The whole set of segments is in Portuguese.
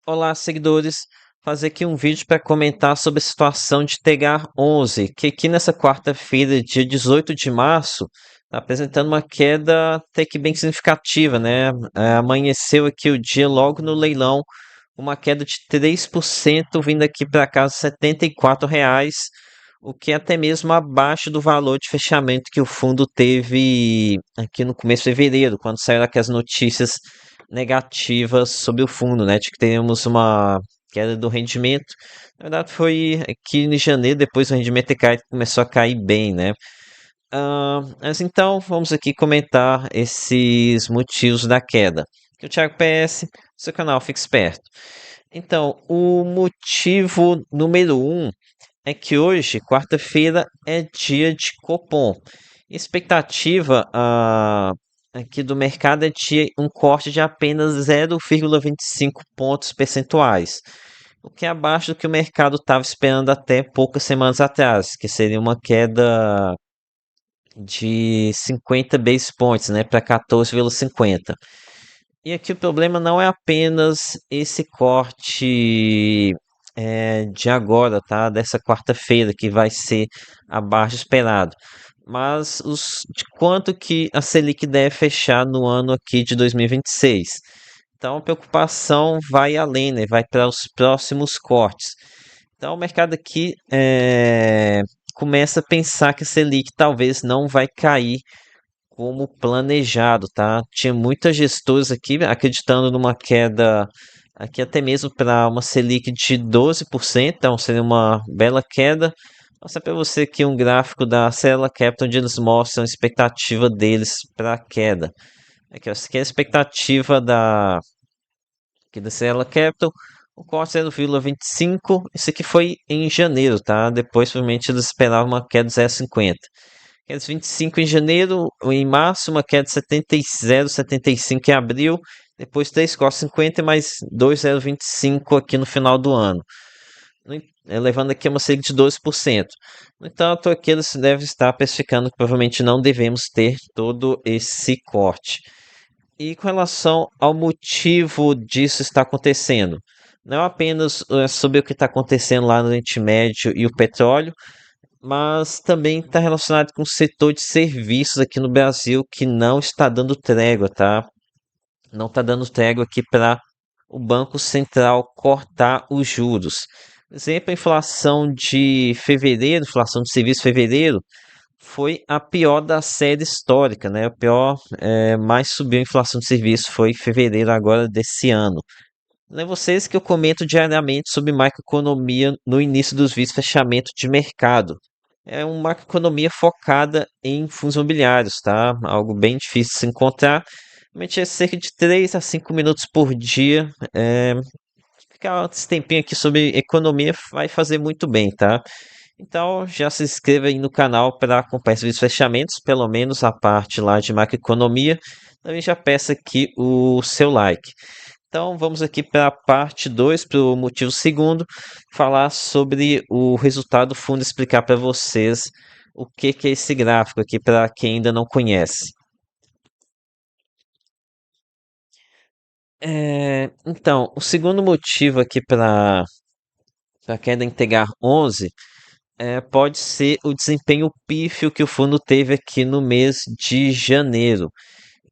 Olá, seguidores. Fazer aqui um vídeo para comentar sobre a situação de Tegar 11, que aqui nessa quarta-feira, dia 18 de março, está apresentando uma queda até que bem significativa, né? Amanheceu aqui o dia logo no leilão, uma queda de 3% vindo aqui para casa R$ 74, o que é até mesmo abaixo do valor de fechamento que o fundo teve aqui no começo de fevereiro, quando saíram aquelas notícias negativas sobre o fundo, né? De que teríamos uma queda do rendimento. Na verdade, foi aqui em janeiro, depois o rendimento começou a cair bem, né? Mas então vamos aqui comentar esses motivos da queda. Aqui é o Thiago PS, seu canal Fique Esperto. Então, o motivo número um é que hoje, quarta-feira, é dia de Copom. Expectativa aqui do mercado é de um corte de apenas 0,25 pontos percentuais, o que é abaixo do que o mercado estava esperando até poucas semanas atrás, que seria uma queda de 50 base points, né, para 14,50. E aqui o problema não é apenas esse corte de agora, tá? Dessa quarta-feira, que vai ser abaixo do esperado. Mas de quanto que a Selic deve fechar no ano aqui de 2026. Então a preocupação vai além, né? Vai para os próximos cortes. Então o mercado aqui começa a pensar que a Selic talvez não vai cair como planejado, tá? Tinha muitas gestoras aqui acreditando numa queda aqui até mesmo para uma Selic de 12%, então seria uma bela queda. Vou mostrar para você aqui um gráfico da Cella Capital onde eles mostram a expectativa deles para a queda. Aqui, essa aqui é a expectativa aqui da Cella Capital. O corte 0,25. Isso aqui foi em janeiro, tá? Depois, provavelmente, eles esperavam uma queda de 0,50. Queda de 25 em janeiro, em março, uma queda de 70,75 em abril, depois 3,50 mais 2,025 aqui no final do ano, levando aqui a uma Selic de 12%. No entanto, aqui eles devem estar precificando que provavelmente não devemos ter todo esse corte. E com relação ao motivo disso estar acontecendo, não apenas sobre o que está acontecendo lá no Oriente Médio e o petróleo, mas também está relacionado com o setor de serviços aqui no Brasil que não está dando trégua, tá? Não está dando trégua aqui para o Banco Central cortar os juros. Por exemplo, a inflação de fevereiro, inflação de serviço de fevereiro, foi a pior da série histórica, né? O pior, mais subiu a inflação de serviço foi em fevereiro agora desse ano. Lembro vocês que eu comento diariamente sobre macroeconomia no início dos vídeos fechamento de mercado. É uma macroeconomia focada em fundos imobiliários, tá? Algo bem difícil de se encontrar. Realmente é cerca de 3 a 5 minutos por dia. Ficar esse tempinho aqui sobre economia vai fazer muito bem, tá? Então já se inscreva aí no canal para acompanhar esses vídeos fechamentos, pelo menos a parte lá de macroeconomia. Também já peço aqui o seu like. Então vamos aqui para a parte 2, para o motivo segundo, falar sobre o resultado do fundo, explicar para vocês o que é esse gráfico aqui para quem ainda não conhece. Então, o segundo motivo aqui para a queda integrar 11 pode ser o desempenho pífio que o fundo teve aqui no mês de janeiro.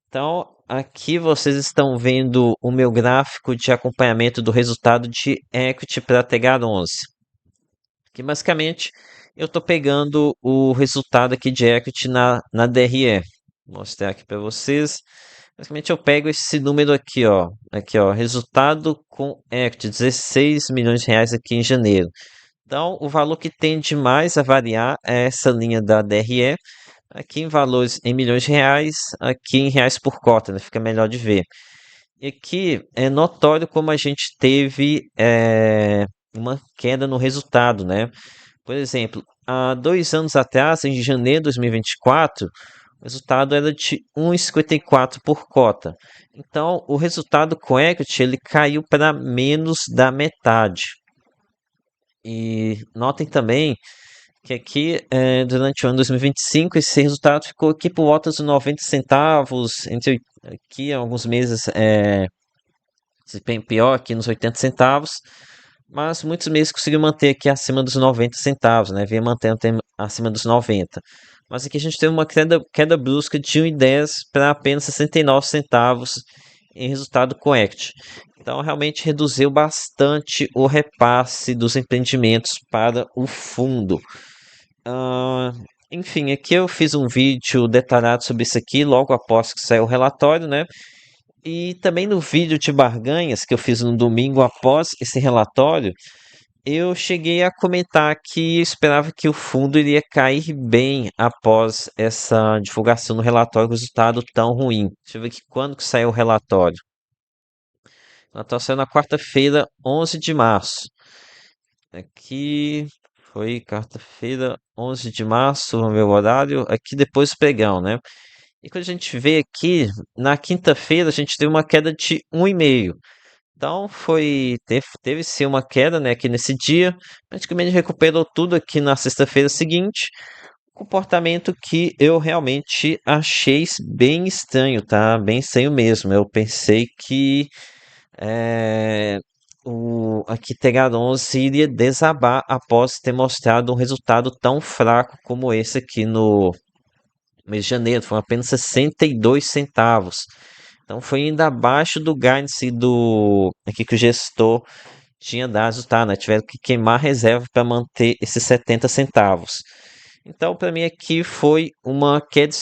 Então, aqui vocês estão vendo o meu gráfico de acompanhamento do resultado de equity para Tegar 11. Que basicamente eu estou pegando o resultado aqui de equity na DRE. Vou mostrar aqui para vocês. Basicamente eu pego esse número aqui ó, resultado com equity, 16 milhões de reais aqui em janeiro. Então, o valor que tende mais a variar é essa linha da DRE, aqui em valores em milhões de reais, aqui em reais por cota, né? Fica melhor de ver. E aqui é notório como a gente teve uma queda no resultado, né? Por exemplo, há 2 anos atrás, em janeiro de 2024, o resultado era de 1,54 por cota. Então, o resultado com equity ele caiu para menos da metade. E notem também que aqui, durante o ano 2025, esse resultado ficou aqui por volta dos 90 centavos, entre aqui alguns meses desempenho pior aqui nos 80 centavos, mas muitos meses conseguiu manter aqui acima dos 90 centavos, né? Vinha mantendo acima dos 90. Mas aqui a gente teve uma queda brusca de 1,10 para apenas 69 centavos em resultado com equity. Então, realmente reduziu bastante o repasse dos empreendimentos para o fundo. Ah, enfim, aqui eu fiz um vídeo detalhado sobre isso aqui logo após que saiu o relatório, né? E também no vídeo de barganhas que eu fiz no domingo após esse relatório, eu cheguei a comentar que eu esperava que o fundo iria cair bem após essa divulgação do relatório, resultado tão ruim. Deixa eu ver aqui quando que saiu o relatório. O relatório saiu na quarta-feira, 11 de março. Aqui foi quarta-feira, 11 de março, no meu horário, aqui depois do pregão, né? E quando a gente vê aqui, na quinta-feira a gente teve uma queda de 1,5. Então teve sim uma queda, né, aqui nesse dia. Praticamente recuperou tudo aqui na sexta-feira seguinte. Comportamento que eu realmente achei bem estranho, tá? Bem estranho mesmo. Eu pensei que aqui Tegar 11 iria desabar após ter mostrado um resultado tão fraco como esse aqui no mês de janeiro. Foram apenas 62 centavos. Então foi ainda abaixo do guidance do aqui que o gestor tinha dado, tá, né? Tiveram que queimar reserva para manter esses 70 centavos. Então, para mim aqui foi uma queda,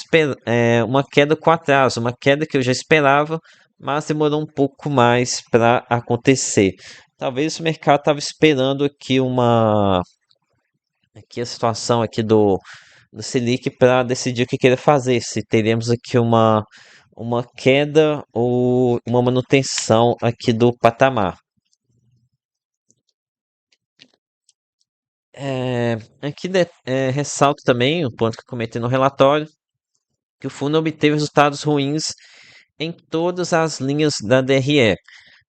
uma queda com atraso, uma queda que eu já esperava, mas demorou um pouco mais para acontecer. Talvez o mercado estava esperando aqui a situação aqui do Selic para decidir o que queria fazer, se teremos aqui uma queda ou uma manutenção aqui do patamar. Aqui ressalto também o ponto que eu comentei no relatório, que o fundo obteve resultados ruins em todas as linhas da DRE.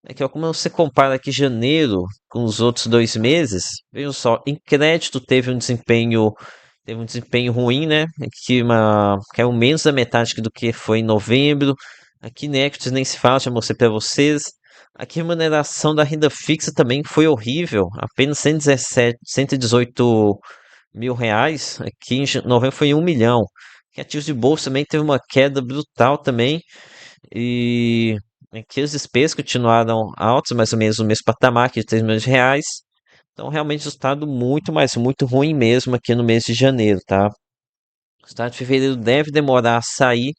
É que ó, como você compara aqui janeiro com os outros 2 meses, vejam só, em crédito teve um desempenho ruim, né? Que é o menos da metade do que foi em novembro. Aqui na equities nem se fala, já mostrei para vocês. Aqui a remuneração da renda fixa também foi horrível, apenas 117, 118 mil reais. Aqui em novembro foi 1 milhão. Aqui ativos de bolsa também teve uma queda brutal também. E aqui as despesas continuaram altas, mais ou menos no mesmo patamar aqui de 3 milhões de reais. Então, realmente, resultado muito, mas muito ruim mesmo aqui no mês de janeiro, tá? O estado de fevereiro deve demorar a sair,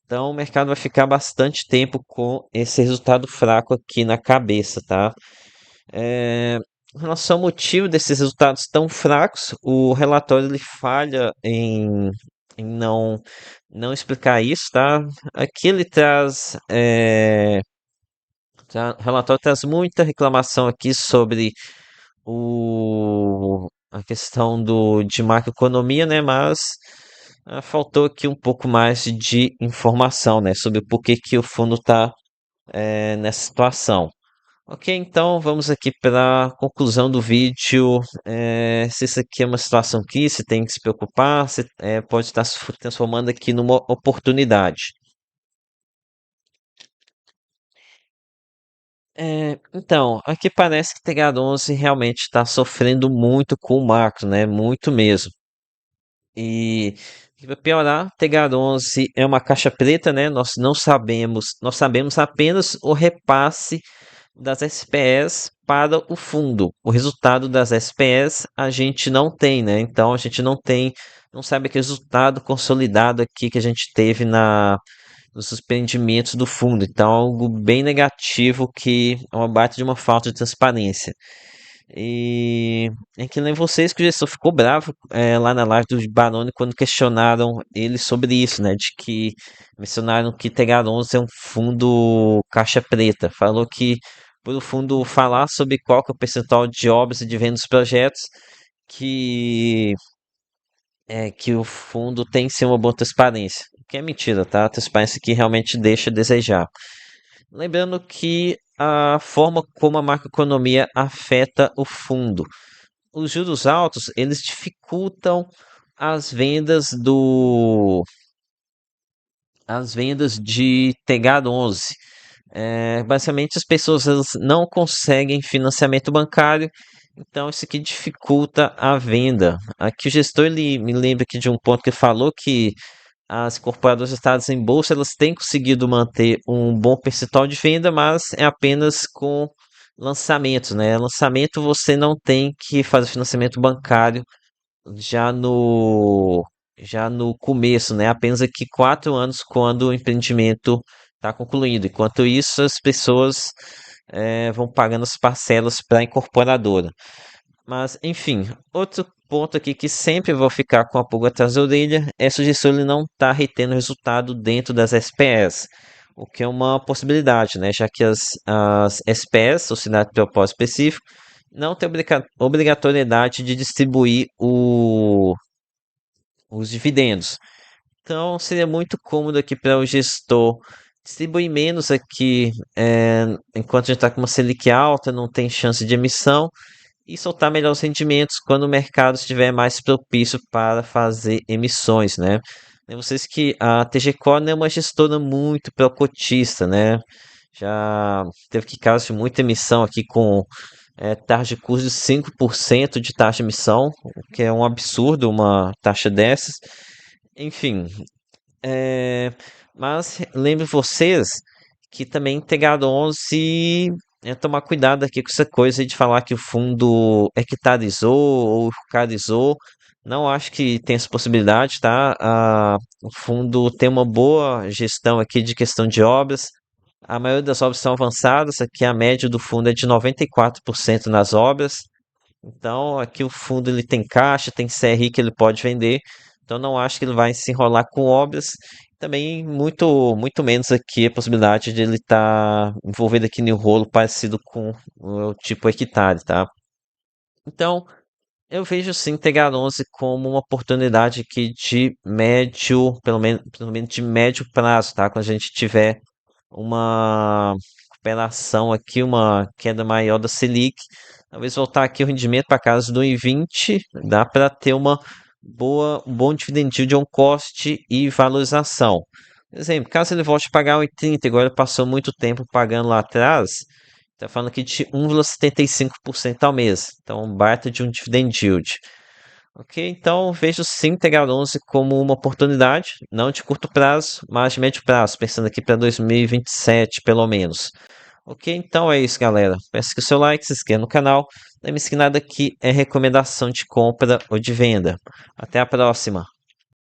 então o mercado vai ficar bastante tempo com esse resultado fraco aqui na cabeça, tá? Em relação ao motivo desses resultados tão fracos, o relatório ele falha em não explicar isso, tá? Aqui ele o relatório traz muita reclamação aqui sobre a questão de macroeconomia, né? Mas faltou aqui um pouco mais de informação, né? Sobre por que que o fundo está nessa situação. Ok, então vamos aqui para a conclusão do vídeo. Se isso aqui é uma situação que você tem que se preocupar, você pode estar se transformando aqui numa oportunidade. Então, aqui parece que TH11 realmente está sofrendo muito com o macro, né? Muito mesmo. E para piorar, TH11 é uma caixa preta, né? Nós sabemos apenas o repasse das SPS para o fundo. O resultado das SPS a gente não tem, né? Então a gente não sabe que resultado consolidado aqui que a gente teve nos suspendimentos do fundo. Então, algo bem negativo que é uma bate de uma falta de transparência. E é que nem vocês que o gestor ficou bravo lá na live do Baroni quando questionaram ele sobre isso, né? De que mencionaram que Tegar 11 é um fundo caixa preta. Falou que por o fundo falar sobre qual que é o percentual de obras e de venda dos projetos, que que o fundo tem sim uma boa transparência. O que é mentira, tá? A transparência que realmente deixa a desejar. Lembrando que a forma como a macroeconomia afeta o fundo. Os juros altos, eles dificultam as vendas as vendas de TH11. Basicamente, as pessoas elas não conseguem financiamento bancário, então isso aqui dificulta a venda. Aqui o gestor ele me lembra aqui de um ponto que ele falou que as incorporadoras listadas em bolsa elas têm conseguido manter um bom percentual de venda, mas é apenas com lançamentos, né? Lançamento você não tem que fazer financiamento bancário já no já no começo, né? Apenas aqui 4 anos quando o empreendimento está concluído. Enquanto isso, as pessoas vão pagando as parcelas para a incorporadora. Mas, enfim, outro ponto aqui que sempre vou ficar com a pulga atrás da orelha é se o gestor ele não está retendo resultado dentro das SPS, o que é uma possibilidade, né? Já que as SPS, Sociedade de Propósito Específico, não tem obrigatoriedade de distribuir os dividendos. Então, seria muito cômodo aqui para o gestor distribuir menos aqui, enquanto a gente está com uma Selic alta, não tem chance de emissão, e soltar melhores rendimentos quando o mercado estiver mais propício para fazer emissões, né? Lembro vocês que a TG Core é uma gestora muito pró-cotista, né? Já teve que casos de muita emissão aqui com taxa de custo de 5% de taxa de emissão, o que é um absurdo uma taxa dessas. Enfim, é, mas lembre vocês que também Integrado 11 é tomar cuidado aqui com essa coisa de falar que o fundo hectarizou ou carizou. Não acho que tem essa possibilidade, tá? O fundo tem uma boa gestão aqui de questão de obras. A maioria das obras são avançadas. Aqui a média do fundo é de 94% nas obras. Então, aqui o fundo ele tem caixa, tem CRI que ele pode vender. Então, não acho que ele vai se enrolar com obras. Também muito menos aqui a possibilidade de ele estar envolvido aqui no rolo parecido com o tipo hectare, tá? Então, eu vejo sim Integrar 11 como uma oportunidade aqui de médio, pelo menos de médio prazo, tá? Quando a gente tiver uma recuperação aqui, uma queda maior da Selic, talvez voltar aqui o rendimento para casa do 1,20, dá para ter um bom dividend yield on cost e valorização. Por exemplo, caso ele volte a pagar 1,30, agora passou muito tempo pagando lá atrás, está falando aqui de 1,75% ao mês, então um baita de um dividend yield. Ok, então vejo sim Integral 11 como uma oportunidade, não de curto prazo, mas de médio prazo, pensando aqui para 2027 pelo menos. Ok, então é isso, galera. Peço que o seu like, se inscreva no canal. Lembre-se que nada aqui é recomendação de compra ou de venda. Até a próxima.